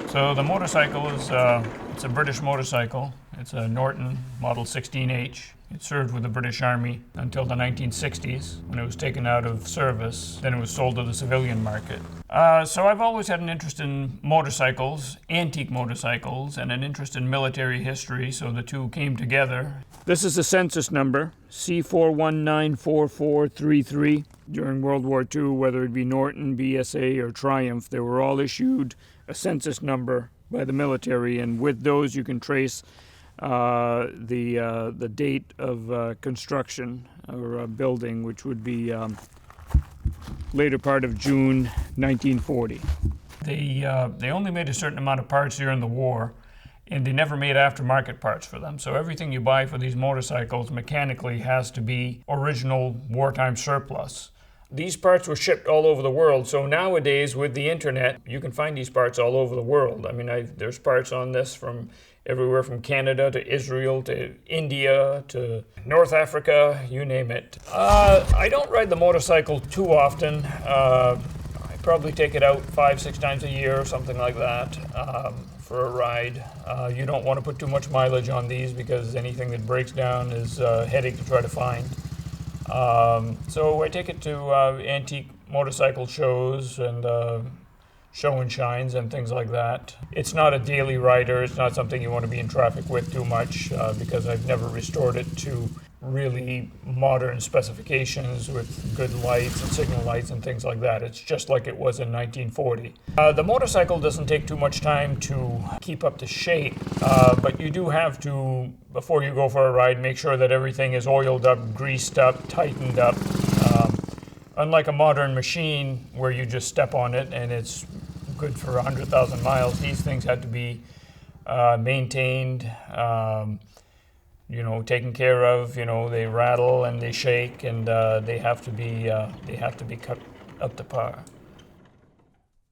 So the motorcycle is it's a British motorcycle. It's a Norton Model 16H. It served with the British Army until the 1960s when it was taken out of service. Then it was sold to the civilian market. So I've always had an interest in motorcycles, antique motorcycles, and an interest in military history, so the two came together. This is the census number, C4194433. During World War II, whether it be Norton, BSA, or Triumph, they were all issued a census number by the military, and with those you can trace the date of construction or building, which would be later part of June 1940. They only made a certain amount of parts during the war, and they never made aftermarket parts for them. So everything you buy for these motorcycles mechanically has to be original wartime surplus. These parts were shipped all over the world, so nowadays with the internet, you can find these parts all over the world. I mean, there's parts on this from everywhere from Canada to Israel to India to North Africa, you name it. I don't ride the motorcycle too often. I probably take it out 5-6 times a year or something like that for a ride. You don't want to put too much mileage on these because anything that breaks down is a headache to try to find. So I take it to antique motorcycle shows and show and shines and things like that. It's not a daily rider. It's not something you want to be in traffic with too much because I've never restored it to really modern specifications with good lights and signal lights and things like that. It's just like it was in 1940. The motorcycle doesn't take too much time to keep up to shape, but you do have to, before you go for a ride, make sure that everything is oiled up, greased up, tightened up. Unlike a modern machine where you just step on it and it's good for 100,000 miles, these things had to be maintained, taken care of. They rattle and they shake, and they have to be cut up to par.